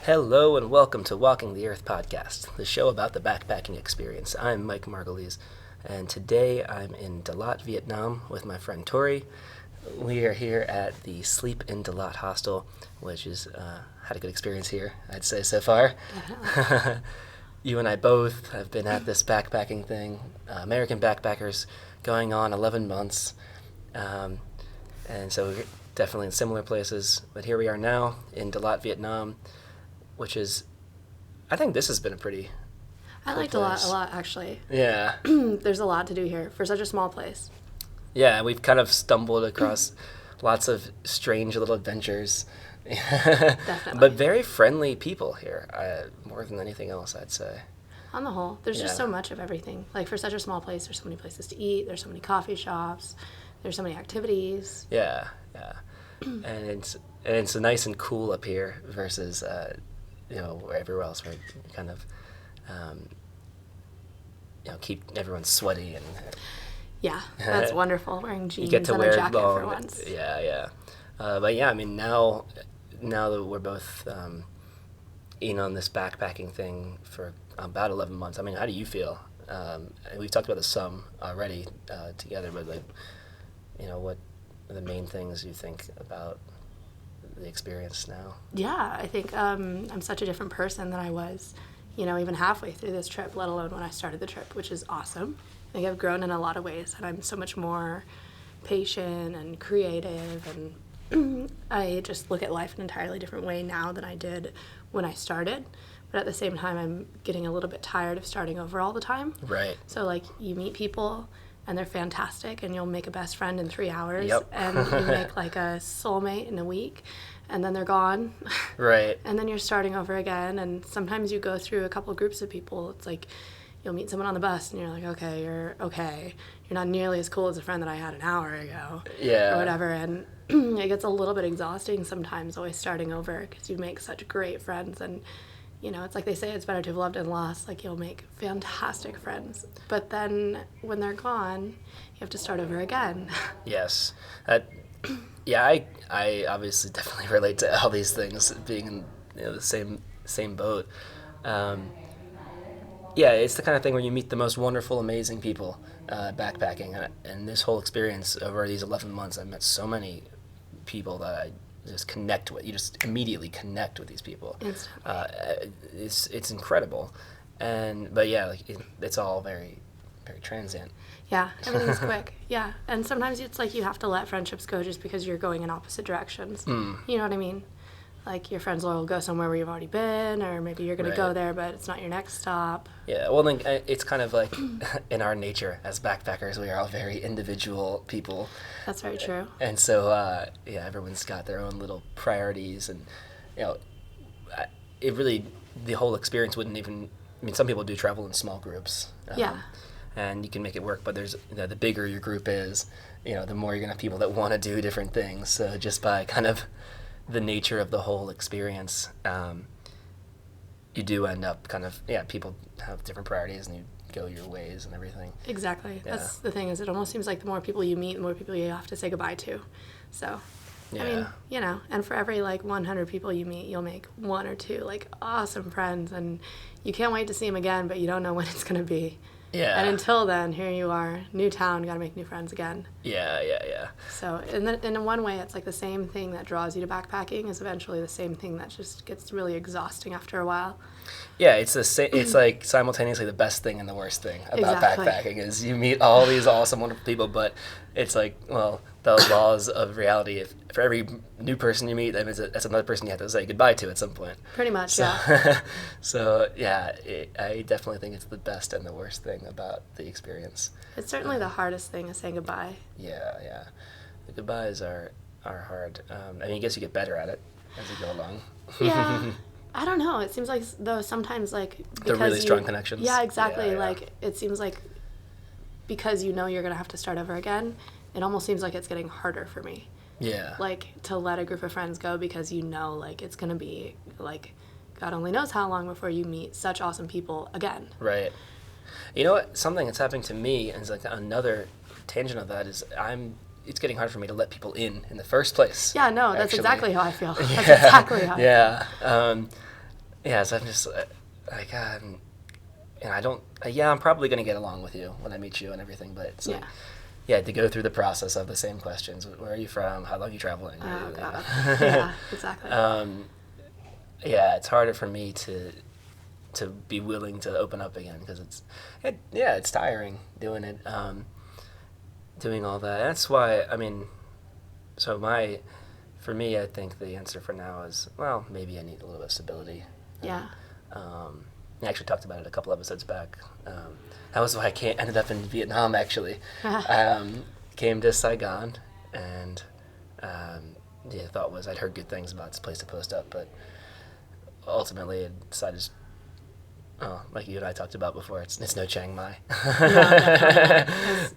Hello and welcome to Walking the Earth podcast, the show about the backpacking experience. I'm Mike Margulies, and today I'm in Dalat, Vietnam with my friend Tori. We are here at the Sleep in Dalat hostel, which is had a good experience here, I'd say so far. You and I both have been at this backpacking thing, American backpackers, going on 11 months, and so we're definitely in similar places. But here we are now in Dalat, Vietnam, which is, I think this has been a pretty I liked place. a lot actually. Yeah. There's a lot to do here for such a small place. Yeah, we've kind of stumbled across lots of strange little adventures. Definitely. But very friendly people here, more than anything else, I'd say. On the whole, there's just Yeah. so much of everything. Like for such a small place, there's so many places to eat, there's so many coffee shops, there's so many activities. Yeah, yeah. And it's nice and cool up here versus, everywhere else where you kind of, keep everyone sweaty and Yeah, that's wonderful, wearing you jeans get to and wear a jacket long, for once. Yeah, yeah. But yeah, I mean, now that we're both in on this backpacking thing for about 11 months, I mean, how do you feel? And we've talked about this some already together, but what are the main things you think about the experience now? Yeah, I think I'm such a different person than I was, even halfway through this trip, let alone when I started the trip, which is awesome. I think I've grown in a lot of ways, and I'm so much more patient and creative, and I just look at life in an entirely different way now than I did when I started. But at the same time, I'm getting a little bit tired of starting over all the time. Right. So, you meet people, and they're fantastic, and you'll make a best friend in 3 hours. Yep. And you make, a soulmate in a week, and then they're gone. Right. And then you're starting over again, and sometimes you go through a couple groups of people. It's like you'll meet someone on the bus, and you're like, okay, you're okay. You're not nearly as cool as a friend that I had an hour ago. Yeah. Or whatever, and it gets a little bit exhausting sometimes always starting over because you make such great friends, and it's like they say, it's better to have loved and lost. You'll make fantastic friends, but then when they're gone, you have to start over again. Yes. Yeah, I obviously definitely relate to all these things, being in the same boat. Yeah, it's the kind of thing where you meet the most wonderful, amazing people backpacking, and this whole experience over these 11 months, I've met so many people that I just connect with. You just immediately connect with these people. It's incredible, but yeah, it's all very, very transient. Yeah, everything's quick. Yeah, and sometimes it's like you have to let friendships go just because you're going in opposite directions. You know what I mean? Like your friends will go somewhere where you've already been, or maybe you're going to go there, but it's not your next stop. Yeah, well, then it's kind of like in our nature as backpackers, we are all very individual people. That's very true. And so, everyone's got their own little priorities, and it really, the whole experience wouldn't even. I mean, some people do travel in small groups. Yeah. And you can make it work, but there's the bigger your group is, the more you're gonna have people that want to do different things. So just by kind of the nature of the whole experience, you do end up kind of people have different priorities and you go your ways and everything. Exactly. Yeah. That's the thing, is it almost seems like the more people you meet, the more people you have to say goodbye to. So, Yeah. I mean, and for every 100 people you meet, you'll make one or two awesome friends, and you can't wait to see them again, but you don't know when it's going to be. Yeah. And until then, here you are, new town, got to make new friends again. Yeah. So, in one way, it's like the same thing that draws you to backpacking is eventually the same thing that just gets really exhausting after a while. Yeah, it's the same. It's like simultaneously the best thing and the worst thing about Exactly. backpacking is you meet all these awesome, wonderful people, but it's like, well, the laws of reality. If for every new person you meet, that's another person you have to say goodbye to at some point. Pretty much, So, yeah. so yeah, I definitely think it's the best and the worst thing about the experience. It's certainly the hardest thing is saying goodbye. Yeah. The goodbyes are hard. I mean, I guess you get better at it as you go along. Yeah. I don't know. It seems like, though, sometimes, because they're really strong connections. Yeah, exactly. Yeah. It seems like because you're going to have to start over again, it almost seems like it's getting harder for me. Yeah. To let a group of friends go because it's going to be, God only knows how long before you meet such awesome people again. Right. You know what? Something that's happening to me, and it's another tangent of that, is it's getting hard for me to let people in the first place. Yeah, no, that's actually. exactly how I feel. That's exactly how I feel. Yeah. yeah, so I'm just like, and I don't, yeah, I'm probably going to get along with you when I meet you and everything, but it's like, yeah, to go through the process of the same questions. Where are you from? How long are you traveling? Oh, God. Yeah, exactly. Yeah, it's harder for me to be willing to open up again because it's tiring doing it, doing all that. That's why, I mean, so for me, I think the answer for now is, well, maybe I need a little bit of stability. Yeah. I actually talked about it a couple episodes back. That was why I ended up in Vietnam, actually. Came to Saigon, and the thought was I'd heard good things about this place to post up, but ultimately I decided, like you and I talked about before, it's no Chiang Mai.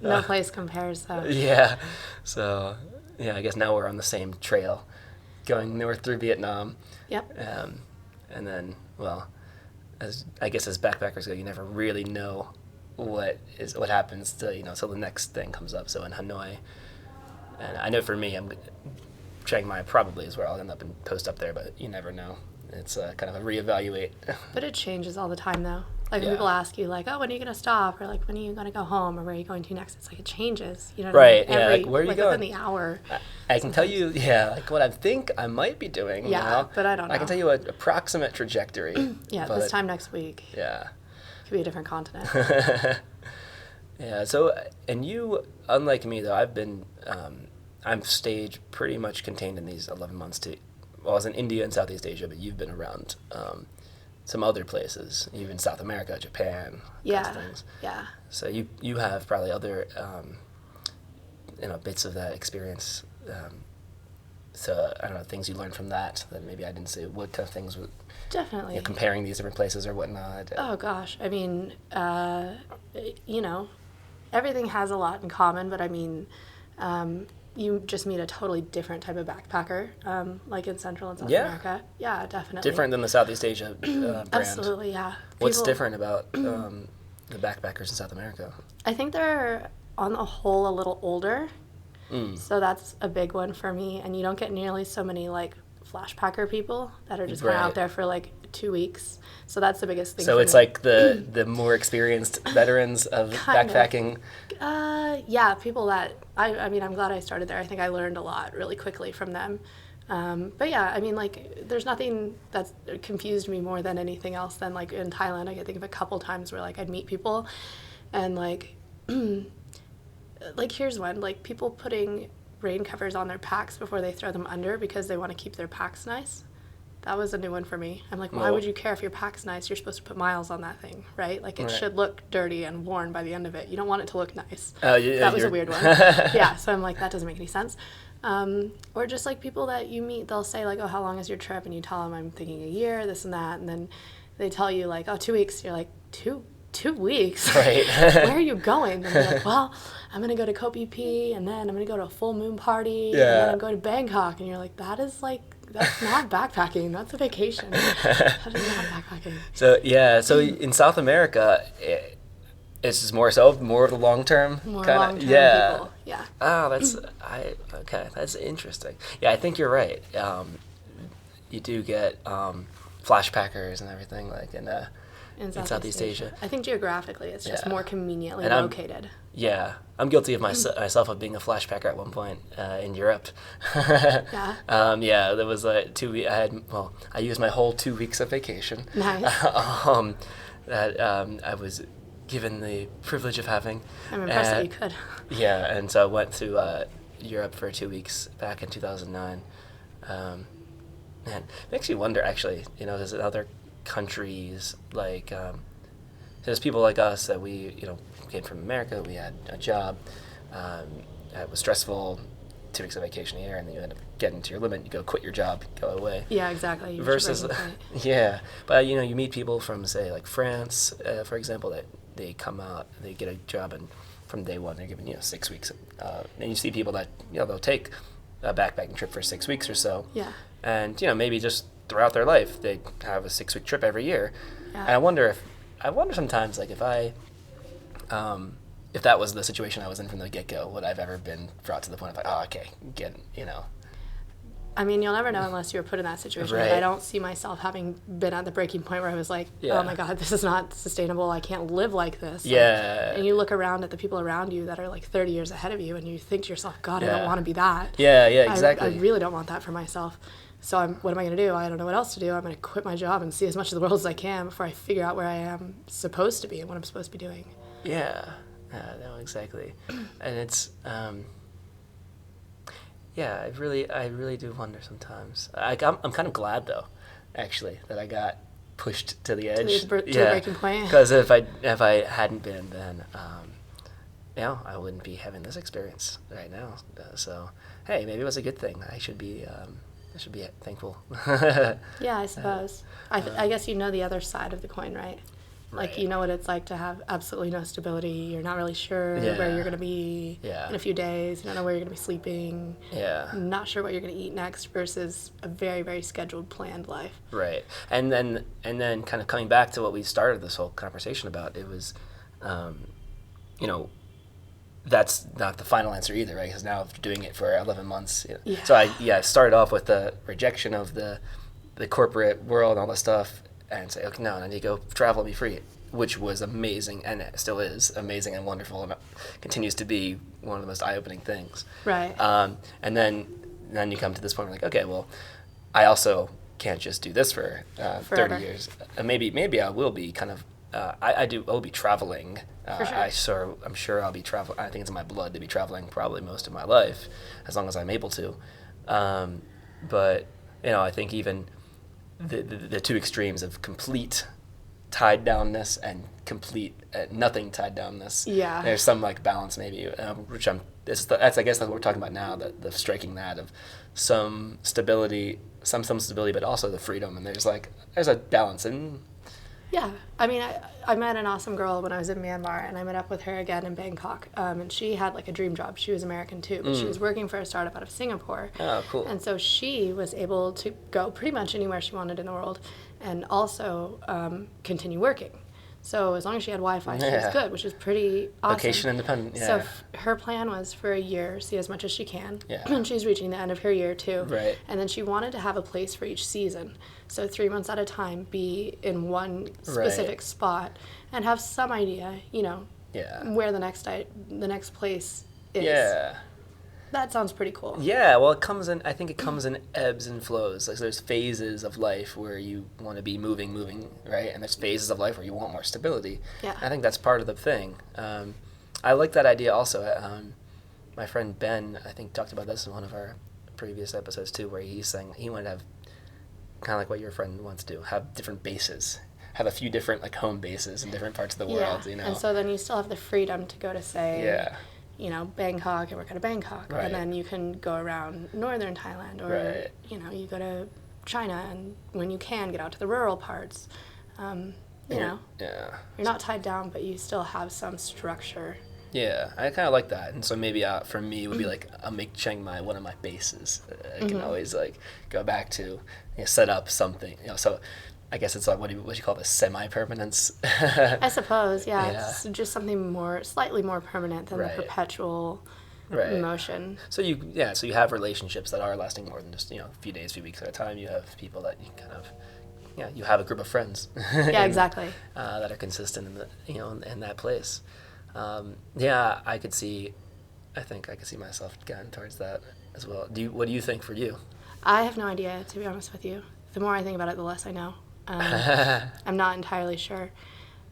No place compares, though. Yeah, so yeah, I guess now we're on the same trail, going north through Vietnam. Yep. And then, well, as backpackers go, you never really know what happens till the next thing comes up. So in Hanoi, and I know for me, Chiang Mai probably is where I'll end up and post up there, but you never know. It's kind of a reevaluate. But it changes all the time, though. Like, when Yeah. people ask you, like, oh, when are you going to stop? Or, like, when are you going to go home? Or where are you going to next? It's like, it changes. You know what Right, I mean? yeah, like, where are you within going? the hour. I can tell you, like what I think I might be doing. Yeah, but I don't know. I can tell you an approximate trajectory. Yeah, but, this time next week. Yeah. Could be a different continent. Yeah, so, and you, unlike me, though, I'm stayed pretty much contained in these 11 months I was in India and Southeast Asia, but you've been around some other places, even South America, Japan, those things. Yeah. So you have probably other, bits of that experience. So, I don't know, things you learned from that maybe I didn't see. What kind of things were... Definitely. Comparing these different places or whatnot. Oh, gosh. I mean, everything has a lot in common, but I mean, you just meet a totally different type of backpacker, like in Central and South America. Yeah, definitely. Different than the Southeast Asia brand. Absolutely, yeah. What's different about the backpackers in South America? I think they're, on the whole, a little older. So that's a big one for me. And you don't get nearly so many, like, flashpacker people that are just kind of out there for, like, 2 weeks. So that's the biggest thing. So it's like the more experienced veterans of backpacking. Yeah, people that I mean, I'm glad I started there. I think I learned a lot really quickly from them. But yeah, I mean, like, there's nothing that's confused me more than anything else than, like, in Thailand. I can think of a couple times where, like, I'd meet people and, like, like, here's one, like, people putting rain covers on their packs before they throw them under because they want to keep their packs nice. That was a new one for me. I'm like, why would you care if your pack's nice? You're supposed to put miles on that thing, right? Like, it should look dirty and worn by the end of it. You don't want it to look nice. That was a weird one. Yeah, so I'm like, that doesn't make any sense. Or just, like, people that you meet, they'll say, like, oh, how long is your trip? And you tell them, I'm thinking a year, this and that. And then they tell you, like, oh, 2 weeks. You're like, two weeks? Right. Where are you going? And they're like, well, I'm going to go to Koh Phi Phi, and then I'm going to go to a full moon party, and then I'm going to Bangkok. And you're like, that's not backpacking. That's a vacation. That is not backpacking. So in South America, it's just more of the long-term More kind long-term of, people. Yeah. Oh, that's interesting. Yeah, I think you're right. You do get flashpackers and everything, like in Southeast Asia. I think geographically it's just more conveniently located. I'm guilty of myself of being a flashpacker at one point in Europe. Yeah. There was 2 weeks. I used my whole 2 weeks of vacation. Nice. That I was given the privilege of having. I'm impressed that you could. Yeah, and so I went to Europe for 2 weeks back in 2009. Man, it makes you wonder, actually, there's other countries, like, there's people like us that we, came from America, we had a job, it was stressful, 2 weeks of vacation a year, and then you end up getting to your limit, you go quit your job, go away. Yeah, exactly. Versus, but, you meet people from, say, like France, for example, that they come out, they get a job, and from day one, they're given, 6 weeks, and you see people that, they'll take a backpacking trip for 6 weeks or so. Yeah. And, maybe just throughout their life, they have a 6-week trip every year. Yeah. And I wonder sometimes, like, if that was the situation I was in from the get-go, would I've ever been brought to the point of, like, oh, okay, I mean, you'll never know unless you're put in that situation. Right. I don't see myself having been at the breaking point where I was like, Yeah. oh my God, this is not sustainable. I can't live like this. Yeah. And you look around at the people around you that are like 30 years ahead of you and you think to yourself, God, I Yeah. don't want to be that. Yeah, exactly. I really don't want that for myself. So what am I going to do? I don't know what else to do. I'm going to quit my job and see as much of the world as I can before I figure out where I am supposed to be and what I'm supposed to be doing. Yeah. No, exactly. And it's, yeah, I really do wonder sometimes. I'm kind of glad though, actually, that I got pushed to the edge. To the breaking point. Because if I hadn't been, then I wouldn't be having this experience right now. So hey, maybe it was a good thing. I should be thankful. Yeah, I suppose. I guess you know the other side of the coin, right? Like, Right. you know what it's like to have absolutely no stability. You're not really sure Yeah. where you're going to be Yeah. in a few days. You don't know where you're going to be sleeping. Yeah. Not sure what you're going to eat next versus a very, very scheduled, planned life. Right. And then kind of coming back to what we started this whole conversation about, it was, that's not the final answer either, right? Because now after doing it for 11 months, Yeah. So I started off with the rejection of the corporate world and all that stuff, and say, okay, no, I need to go travel and be free, which was amazing, and it still is amazing and wonderful, and continues to be one of the most eye-opening things. Right. And then you come to this point where like, okay, well, I also can't just do this for 30 years. Maybe I will be kind of. I'll be traveling. For sure. I'm sure I'll be traveling. I think it's in my blood to be traveling probably most of my life, as long as I'm able to. But I think even the two extremes of complete tied downness and complete nothing tied downness. Yeah. There's some like balance maybe, which that's I guess that's what we're talking about now. The striking that of some stability, some stability, but also the freedom. And there's a balance and. Yeah, I mean, I met an awesome girl when I was in Myanmar, and I met up with her again in Bangkok. And she had like a dream job. She was American too, but she was working for a startup out of Singapore. Oh, cool. And so she was able to go pretty much anywhere she wanted in the world, and also continue working. So as long as she had Wi-Fi, she was good, which is pretty awesome. Location independent, yeah. So her plan was for a year, see as much as she can. Yeah. And she's reaching the end of her year too. Right. And then she wanted to have a place for each season. So 3 months at a time, be in one specific spot and have some idea, where the next place is. Yeah. That sounds pretty cool. Yeah, well, I think it comes in ebbs and flows. Like, there's phases of life where you want to be moving, right? And there's phases of life where you want more stability. Yeah. I think that's part of the thing. I like that idea also. My friend Ben, I think, talked about this in one of our previous episodes too, where he's saying he wanted to have, kind of like what your friend wants to do, have different bases. Have a few different home bases in different parts of the world, And so then you still have the freedom to go to, say, Bangkok and work out of Bangkok. Right. And then you can go around northern Thailand or, Right. You go to China, and when you can, get out to the rural parts. Yeah. You're not tied down, but you still have some structure. Yeah, I kind of like that. And so maybe for me, it would be like, I'll make Chiang Mai one of my bases. I can always go back to, set up something. So I guess it's like, what do you call this, semi-permanence? I suppose, yeah. Yeah. It's just something slightly more permanent than Right. the perpetual emotion. So you have relationships that are lasting more than just, a few days, few weeks at a time. You have people that you kind of, you have a group of friends. Yeah, exactly. That are consistent in the, in that place. I think I could see myself going towards that as well. What do you think for you? I have no idea, to be honest with you. The more I think about it, the less I know. I'm not entirely sure.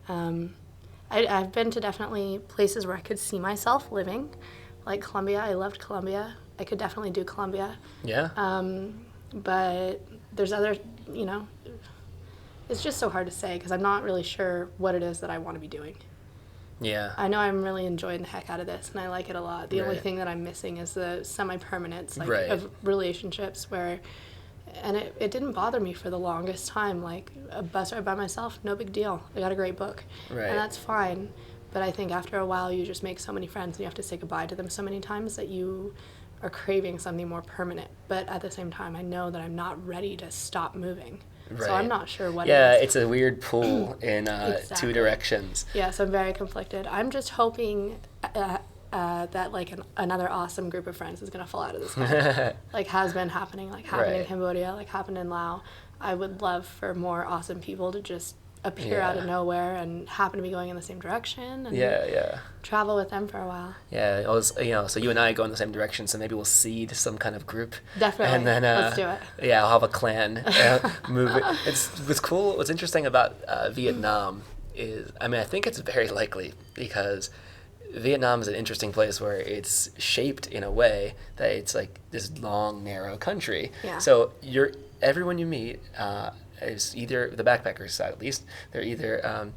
I've been to definitely places where I could see myself living, like Colombia. I loved Colombia. I could definitely do Colombia. Yeah. But there's other, it's just so hard to say because I'm not really sure what it is that I want to be doing. Yeah. I know I'm really enjoying the heck out of this, and I like it a lot. The only Right. thing that I'm missing is the semi-permanence Right. of relationships where, and it didn't bother me for the longest time. Like, a bus ride by myself, no big deal. I got a great book. Right. And that's fine. But I think after a while, you just make so many friends, and you have to say goodbye to them so many times that you are craving something more permanent. But at the same time, I know that I'm not ready to stop moving. Right. So I'm not sure what Yeah, it is. it's a weird pull in Exactly. two directions. Yeah, so I'm very conflicted. I'm just hoping that like another awesome group of friends is gonna fall out of the sky. Like has been happening, like happened in Cambodia, like happened in Laos. I would love for more awesome people to just appear out of nowhere and happen to be going in the same direction and travel with them for a while. Yeah, it was, so you and I go in the same direction, so maybe we'll seed some kind of group. Definitely. And then, let's do it. Yeah, I'll have a clan move. What's cool, what's interesting about Vietnam is, I think it's very likely because Vietnam is an interesting place where it's shaped in a way that it's like this long, narrow country. Yeah. So everyone you meet is either, the backpackers side at least, they're either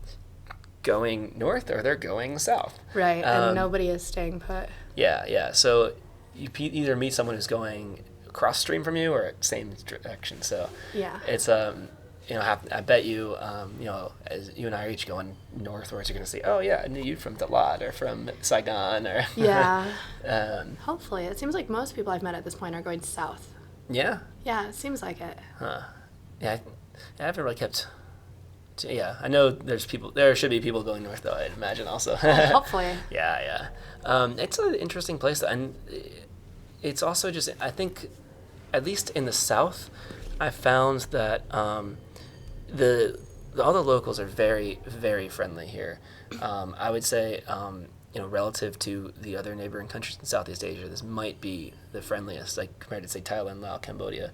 going north or they're going south. Right, and nobody is staying put. Yeah. So you either meet someone who's going cross stream from you or same direction. So it's I bet you as you and I are each going northwards, you're going to say, oh yeah, I knew you from Dalat or from Saigon or hopefully. It seems like most people I've met at this point are going south. Yeah It seems like it. I haven't really kept. I know there should be people going north though, I'd imagine also. Hopefully. Yeah. It's an interesting place though, and it's also just, I think, at least in the south, I found that all the locals are very, very friendly here. I would say, relative to the other neighboring countries in Southeast Asia, this might be the friendliest, like compared to say Thailand, Laos, Cambodia.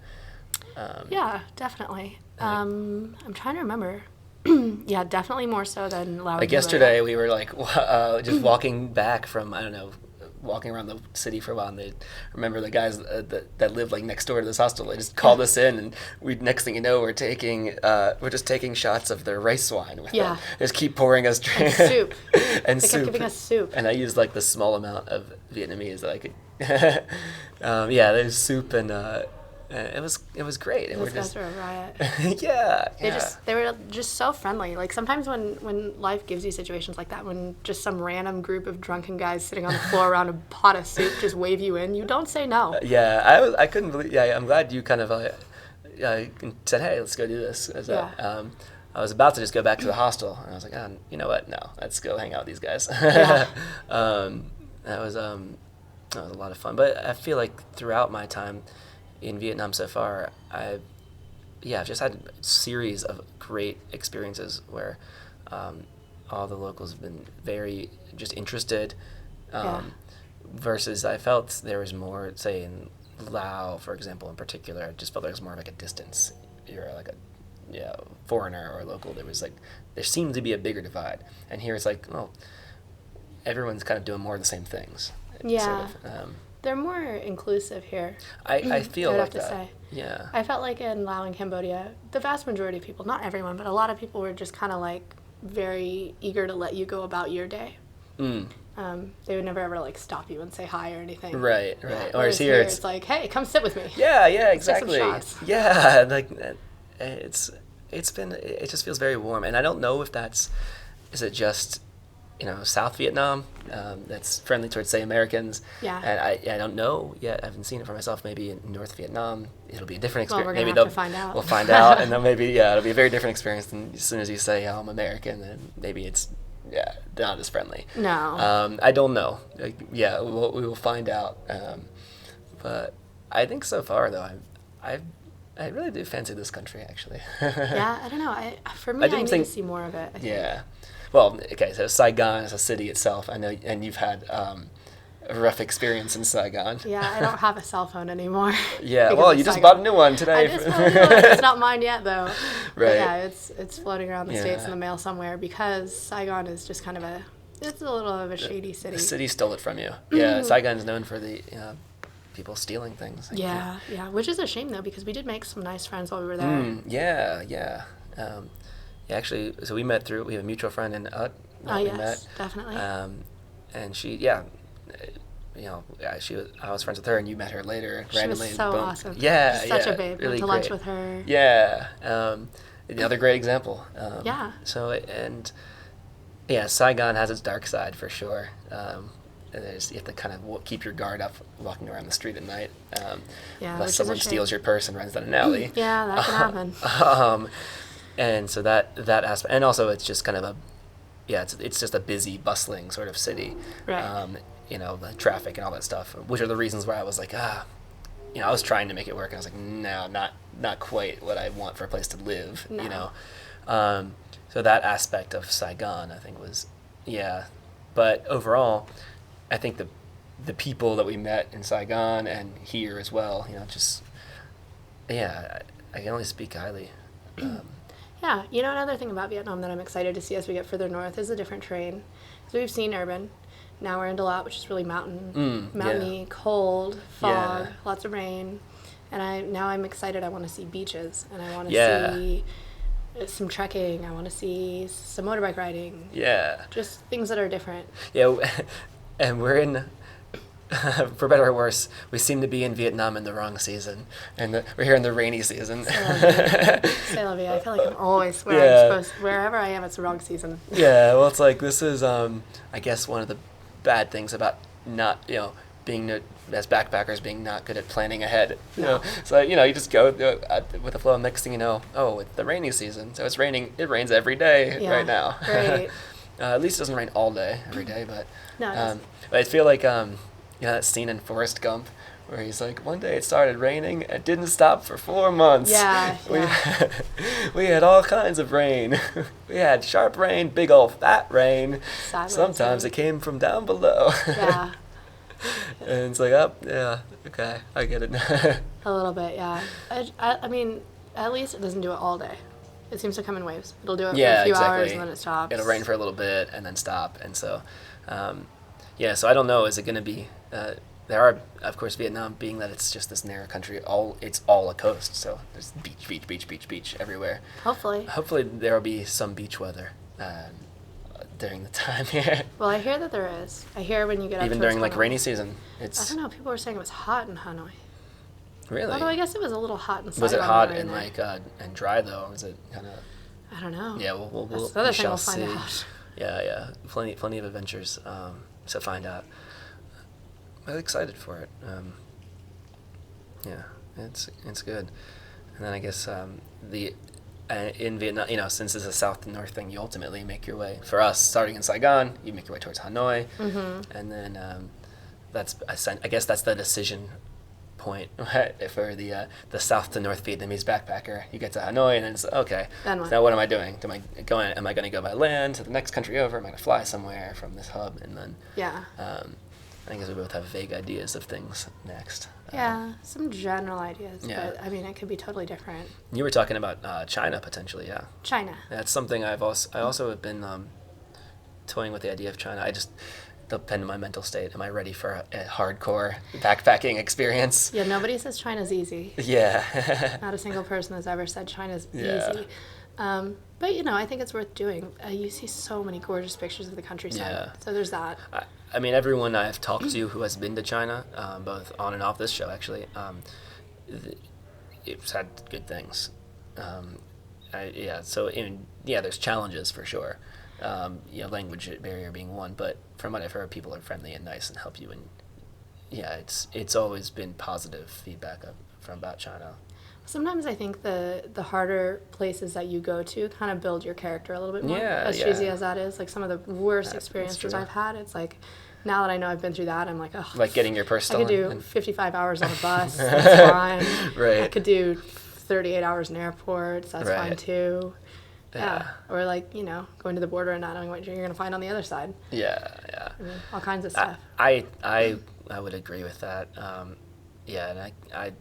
Yeah, definitely. I'm trying to remember. Yeah, definitely more so than Laos. Like yesterday, we were like just walking back from, I don't know, walking around the city for a while, and they remember the guys that lived like next door to this hostel. They just called us in, and next thing you know, we're just taking shots of their rice wine with them. They just keep pouring us drinks. And soup. And they kept giving us soup. And I used like the small amount of Vietnamese that I could. There's soup and. It was great. And Those guys were a riot. Yeah. They were just so friendly. Like sometimes when life gives you situations like that, when just some random group of drunken guys sitting on the floor around a pot of soup just wave you in, you don't say no. I couldn't believe. Yeah, I'm glad you kind of said, hey, let's go do this. I was about to just go back to the hostel, and I was like, oh, you know what? No, let's go hang out with these guys. Yeah. That was a lot of fun. But I feel like throughout my time in Vietnam so far, I've just had a series of great experiences where all the locals have been very just interested, versus I felt there was more, say in Laos, for example, in particular, I just felt there was more like a distance. You're like a foreigner or a local. There seemed to be a bigger divide, and here it's like, well, everyone's kind of doing more of the same things. Yeah. Sort of, they're more inclusive here. I feel like that. Say. Yeah. I felt like in Laos and Cambodia, the vast majority of people, not everyone, but a lot of people were just kind of like very eager to let you go about your day. They would never ever like stop you and say hi or anything. Right. Yeah. Whereas here it's like, hey, come sit with me. Yeah, exactly. Take some shots. Yeah, like it just feels very warm, and I don't know if is it just South Vietnam that's friendly towards, say, Americans. Yeah. And I don't know yet. I haven't seen it for myself. Maybe in North Vietnam, it'll be a different experience. Well, we're going to have to find out. We'll find out, and then maybe, it'll be a very different experience than as soon as you say, I'm American, then maybe it's, not as friendly. No. I don't know. We will find out. But I think so far, though, I really do fancy this country, actually. Yeah, I don't know. I need to see more of it, I think. Well, okay, so Saigon is a city itself. I know, and you've had a rough experience in Saigon. Yeah, I don't have a cell phone anymore. Yeah, well, you just bought a new one today. I just bought a new one. It's not mine yet, though. Right. But yeah, it's floating around the States in the mail somewhere, because Saigon is just kind of it's a little of a shady city. The city stole it from you. Yeah, Saigon's known for the people stealing things. Yeah, which is a shame, though, because we did make some nice friends while we were there. Yeah. Actually, so we have a mutual friend in Ut. We met. Definitely. And she, I was friends with her, and you met her later. She randomly. was so Boom. awesome. Yeah, such a babe. Really Went to lunch with her. Yeah. Another great example. So, Saigon has its dark side for sure. You have to kind of keep your guard up walking around the street at night. Unless someone steals your purse and runs down an alley. Yeah, that can happen. And so that aspect, and also it's just kind of it's just a busy, bustling sort of city. Right. the traffic and all that stuff, which are the reasons why I was like, I was trying to make it work, and I was like, no, not quite what I want for a place to live, No. So that aspect of Saigon, I think, was, yeah. But overall, I think the people that we met in Saigon and here as well, just, yeah, I can only speak highly. Yeah, another thing about Vietnam that I'm excited to see as we get further north is a different terrain. So we've seen urban. Now we're in Dalat, which is really mountainy, cold, fog, lots of rain. And I'm excited. I want to see beaches, and I want to see some trekking. I want to see some motorbike riding. Yeah. Just things that are different. Yeah, and we're in, for better or worse, we seem to be in Vietnam in the wrong season, and we're here in the rainy season. C'est la vie. I feel like I'm always wherever I am, it's the wrong season. Yeah, well, it's like this is, I guess, one of the bad things about not, being as backpackers, being not good at planning ahead. So you just go with the flow. Next thing you know, it's the rainy season, so it's raining. It rains every day right now. Right. At least it doesn't rain all day every day, but No, it doesn't. but I feel like that scene in Forrest Gump where he's like, one day it started raining, it didn't stop for 4 months. Yeah. We had all kinds of rain. We had sharp rain, big old fat rain. Sometimes it came from down below. Yeah. And it's like, okay, I get it. A little bit, yeah. I mean, at least it doesn't do it all day. It seems to come in waves. It'll do it for a few hours and then it stops. It'll rain for a little bit and then stop. And so, so I don't know. Is it going to be, there are, of course, Vietnam being that it's just this narrow country, it's all a coast. So there's beach everywhere. Hopefully there will be some beach weather during the time here. Well, I hear that there is. I hear when you get up even during like rainy season. I don't know. People were saying it was hot in Hanoi. Really? Although I guess it was a little hot in Saigon. Was it hot and and dry though? Was it kind of? I don't know. Yeah, we'll That's the other thing we'll see. find out. Yeah. Plenty of adventures to find out. I'm excited for it. It's good. And then I guess in Vietnam, since it's a south to north thing, you ultimately make your way. For us, starting in Saigon, you make your way towards Hanoi, and then I guess that's the decision point for the south to north Vietnamese backpacker. You get to Hanoi, and then it's okay. Then what? Now what am I doing? Am I going to go by land to the next country over? Am I going to fly somewhere from this hub? And then I guess we both have vague ideas of things next. Some general ideas, but I mean, it could be totally different. You were talking about China potentially, yeah. China. That's something I also have been toying with the idea of China. I just depend on my mental state. Am I ready for a hardcore backpacking experience? Yeah, nobody says China's easy. Yeah. Not a single person has ever said China's easy. But I think it's worth doing. You see so many gorgeous pictures of the countryside. So there's that. I mean, everyone I've talked to who has been to China, both on and off this show, actually, it's had good things. There's challenges for sure. Language barrier being one, but from what I've heard, people are friendly and nice and help you. And it's always been positive feedback about China. Sometimes I think the harder places that you go to kind of build your character a little bit more. As cheesy as that is, like some of the worst experiences I've had, it's like, now that I know I've been through that, I'm like, oh. Like getting your purse stolen. I could do 55 hours on a bus, that's fine. Right. I could do 38 hours in airports, that's fine too. Yeah. Or going to the border and not knowing what you're going to find on the other side. Yeah. I mean, all kinds of stuff. I would agree with that. And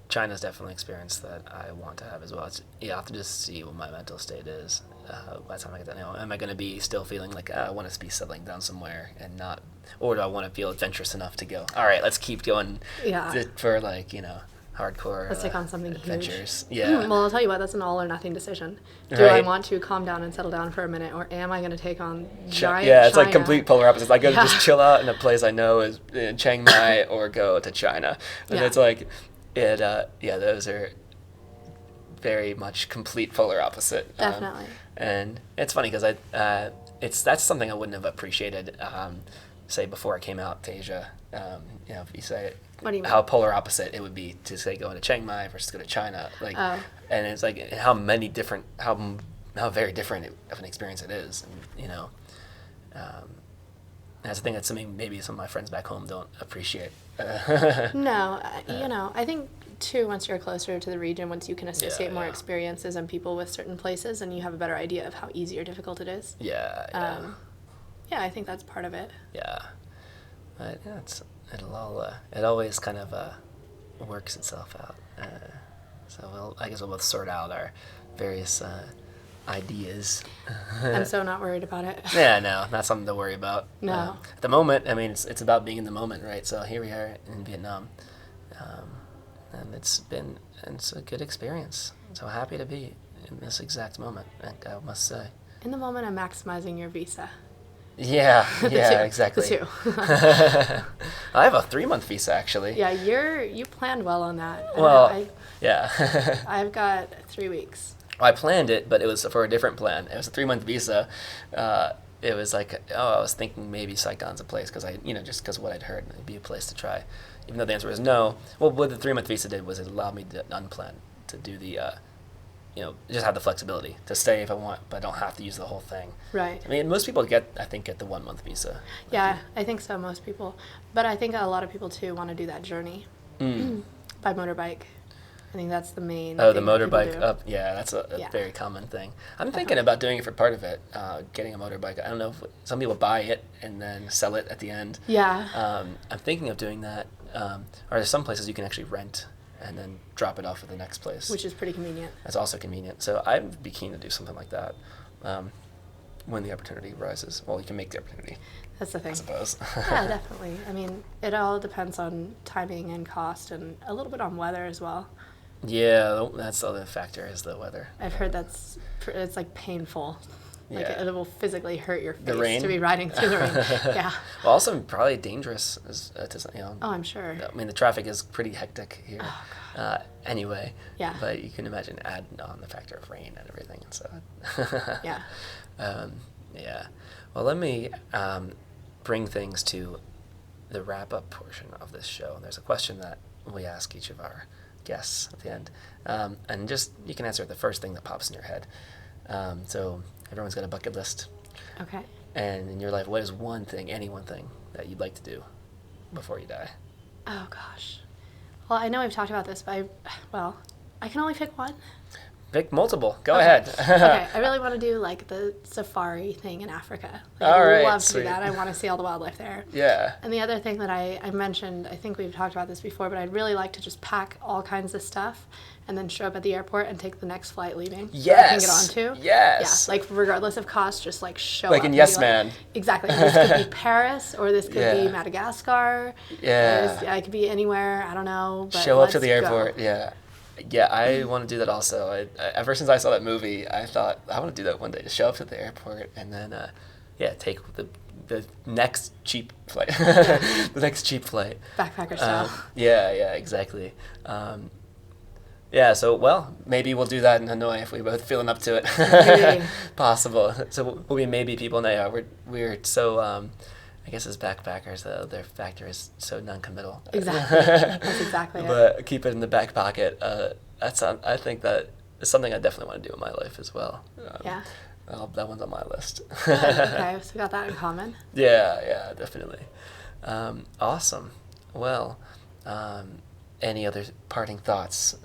China's definitely an experience that I want to have as well. I have to just see what my mental state is by the time I get that. Am I going to be still feeling like I want to be settling down somewhere and not, or do I want to feel adventurous enough to go, all right, let's keep going for hardcore let's take on something adventures. Huge. Yeah. Well, I'll tell you what, that's an all or nothing decision. Do Right. I want to calm down and settle down for a minute, or am I going to take on giant it's China? like complete polar opposites. I go to just chill out in a place I know is in Chiang Mai or go to China. And it's like, those are very much complete polar opposite. Definitely. And it's funny because that's something I wouldn't have appreciated, say before I came out to Asia. If you say what do you mean? How polar opposite it would be to say go to Chiang Mai versus go to China, and it's like how very different of an experience it is, and That's the thing that maybe some of my friends back home don't appreciate. No, I think too, once you're closer to the region, once you can associate more yeah. experiences and people with certain places, and you have a better idea of how easy or difficult it is. Yeah. Yeah, I think that's part of it. Yeah. But yeah, it always kind of works itself out. So I guess we'll both sort out our various ideas. I'm so not worried about it. Yeah, no, not something to worry about. No. At the moment, I mean, it's about being in the moment, right? So here we are in Vietnam, and it's a good experience. So happy to be in this exact moment, I must say. In the moment, I'm maximizing your visa. Yeah, The exactly. The two. I have a 3-month visa, actually. Yeah, you planned well on that. Well, yeah. I've got 3 weeks. I planned it, but it was for a different plan. It was a 3-month visa. It was like, I was thinking maybe Saigon's a place because just because what I'd heard, it'd be a place to try. Even though the answer was no. Well, what the 3-month visa did was it allowed me to unplan, to do the, just have the flexibility to stay if I want, but I don't have to use the whole thing. Right. I mean, most people get the 1-month visa. Yeah, I think so, most people. But I think a lot of people, too, want to do that journey by motorbike. I think that's the main Oh, the thing that people motorbike do. up. Yeah, that's a very common thing. I'm thinking about doing it for part of it, getting a motorbike. I don't know if some people buy it and then sell it at the end. Yeah. I'm thinking of doing that. Or there's some places you can actually rent and then drop it off at the next place. Which is pretty convenient. That's also convenient. So I'd be keen to do something like that when the opportunity arises. Well, you can make the opportunity. That's the thing. I suppose. Yeah, definitely. I mean, it all depends on timing and cost and a little bit on weather as well. Yeah, that's the other factor is the weather. I've heard it's like painful. Like Yeah. it will physically hurt your The face rain? to be riding through the rain. Yeah. Well, also probably dangerous. Oh, I'm sure. I mean, the traffic is pretty hectic here. Oh, Anyway. Yeah. But you can imagine adding on the factor of rain and everything. So. Yeah. Yeah. Well, let me bring things to the wrap-up portion of this show. There's a question that we ask each of our guests at the end, and just you can answer the first thing that pops in your head. So everyone's got a bucket list. Okay. And in your life, what is any one thing that you'd like to do before you die? Oh, gosh. Well, I know we've talked about this, but I can only pick one. Pick multiple. Go Okay. ahead. Okay, I really want to do like the safari thing in Africa. All I right, love to sweet. do that. I want to see all the wildlife there. Yeah. And the other thing that I mentioned, I think we've talked about this before, but I'd really like to just pack all kinds of stuff and then show up at the airport and take the next flight leaving. Yes. That I can get onto. Yes. Yeah, like regardless of cost, just like show Like up. in and Yes be Man. Exactly. This could be Paris or this could be Yeah. Madagascar. Yeah. It could be anywhere. I don't know. But Show up to let's the go. airport. Yeah. Yeah, I want to do that also. Ever since I saw that movie, I thought I want to do that one day. Just show up to the airport and then, take the next cheap flight. The next cheap flight. Backpacker style. Yeah, exactly. So maybe we'll do that in Hanoi if we're both feeling up to it. Maybe. Possible. So we'll be maybe people now. We're so. I guess as backpackers, their factor is so non-committal. Exactly. That's exactly it. But keep it in the back pocket. I think that is something I definitely want to do in my life as well. Yeah. That one's on my list. Good. Okay, so we got that in common. Yeah, definitely. Awesome. Well, any other parting thoughts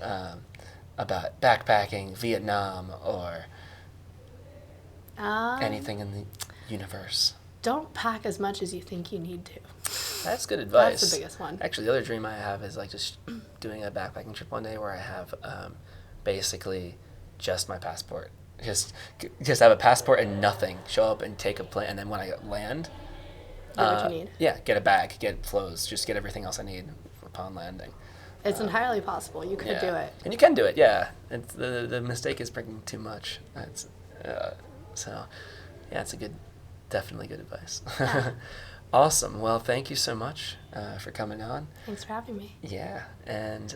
about backpacking, Vietnam, or anything in the universe? Don't pack as much as you think you need to. That's good advice. That's the biggest one. Actually, the other dream I have is like just doing a backpacking trip one day where I have basically just my passport. Just have a passport and nothing. Show up and take a plane, and then when I land, Get what you need. Yeah, get a bag, get clothes, just get everything else I need upon landing. It's entirely possible. You could do it. And you can do it, yeah. It's, the mistake is bringing too much. It's definitely good advice. Yeah. Awesome. Well, thank you so much for coming on. Thanks for having me. Yeah, and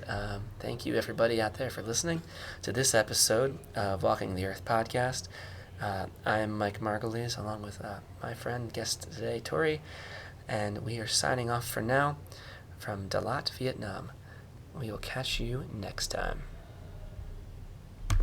thank you everybody out there for listening to this episode of Walking the Earth podcast. I'm Mike Margulies, along with my friend, guest today, Tori, and we are signing off for now from Dalat, Vietnam. We will catch you next time.